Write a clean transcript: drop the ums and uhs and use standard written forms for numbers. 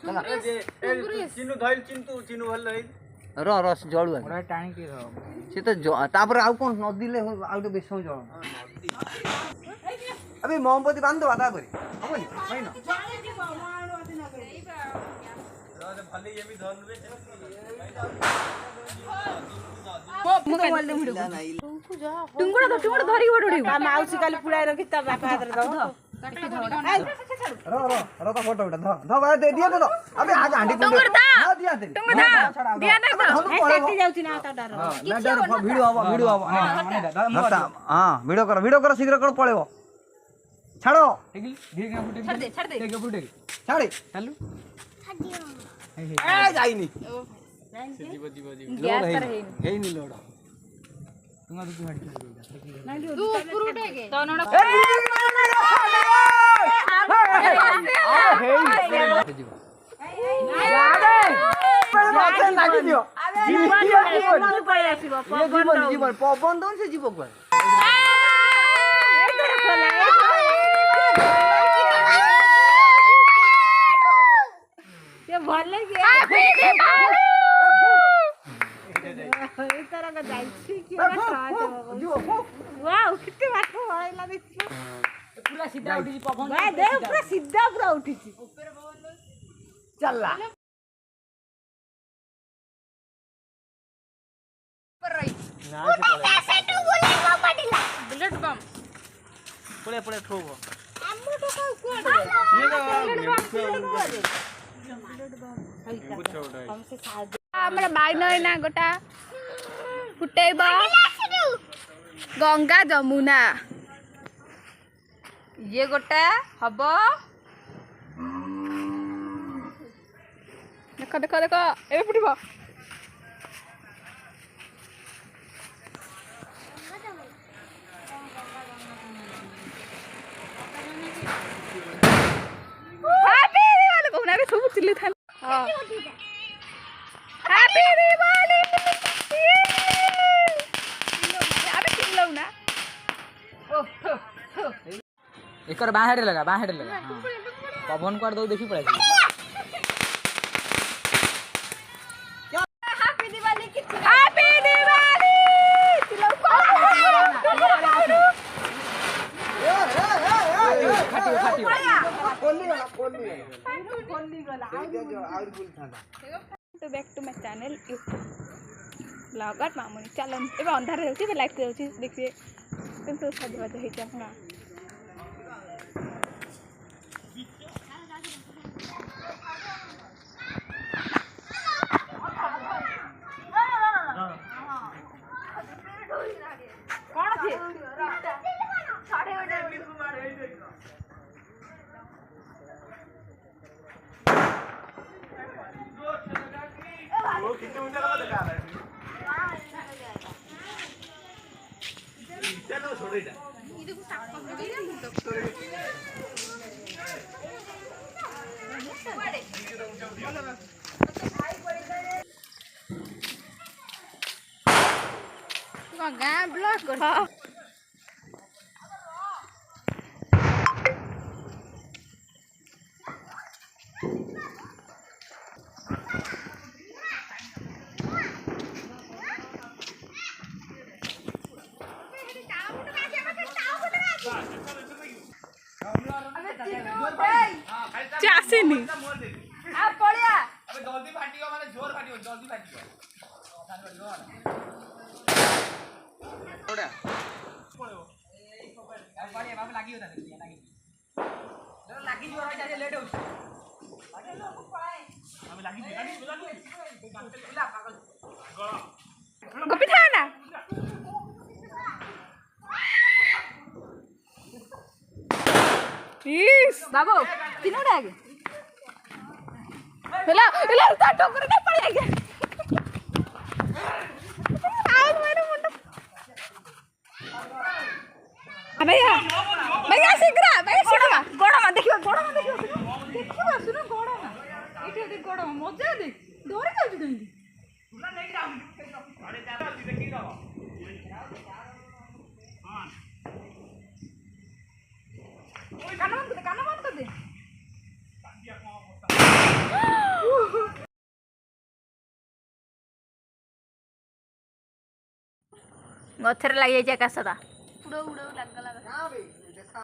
चिनु धइल चिंतु चिनु भल रही रस जळुआ ओरा टाणी के रहो से तो तापर आउ कोन नदी ले आउ तो बेसौ जळ अबे मोमबत्ती बांध दो आधा करी हबनी भाई ना भले ये भी धरबे टुंगुड़ा धरी ओडोडी माउसी काली पुड़ाई रखी ता बापा हाथ रे दो रो तो फोटो उठा ध भाई दे दिया तो अबे आग हांडी टुंगुड़ दा दिया दे टुंगुड़ा दिया नहीं तो टेटी जाउची ना ता डर ना डर वीडियो आवा हां वीडियो कर शीघ्र कर पळेबो छाड़ो टेकी धीरे के फुटे छाड़ दे टेके फुटे छाड़ी चालू ए जाईनी गैस पर है हे नी लोड तुंगा तो हट तू पुरुटे के तो नोड जीवन पवन दौन से जीव ये भले के इस तरह का जाइसी की वाओ कितने बात होइला देखो पूरा सीधा उठी पवन भाई दे पूरा सीधा पूरा उठी चलला पर रही ना से पड़ेगा बुलेट बम पड़े ठोबो हमु तो को हमसे साथ हमरा बाई नय ना गोटा फुटेबा गंगा जमुना ये गोटा हबो देखो देखो देखो ए फुटिबो हैप्पी दिवाली को ना भी सब चिल्ली था हां हैप्पी दिवाली अबे चिल्लाओ ना एकर बाहर लगा हां पवन कर दो देखी पड़े हैप्पी दिवाली की हैप्पी दिवाली चिल्लाओ खाटियो to back to my channel blogger मामुनी चलन एबे अंधार रहउची बे लाइट रहउची देखिए किंतु सजबाज हेची अपना कोन छी साढ़े वो कितने ऊंचा लगा दिखा रहा है चलो छोड़ दे इदु साफ कर दे तो गां ब्लॉक कर चासीनी आ पड़िया अबे जल्दी फाटियो माने जोर फाटियो जल्दी फाटियो थोड़ा पड़ो अब पानी बाप लागी होता लागी जरा लागी जोर होई जाए लेट हो अब लागी ला पागल कॉपी था ना इस बाबू तीनों आगे हेला हेला ता टोकर दे पड़ गया आओ मेरे मुंडा भैया भैया शीघ्र गोड़ा मत देखियो देखियो सुनो गोड़ा ना इथे देख गोड़ा मजा देख डोरे जाउछ कहीं तुला नहीं जाऊ अरे जा देखि रहो हां कान बंद कर दे ଗଛରେ ଲାଗିଯାଇଛି ଆକାଶଟା ଉଡ଼ ଉଡ଼ ଲାଗିଗଲା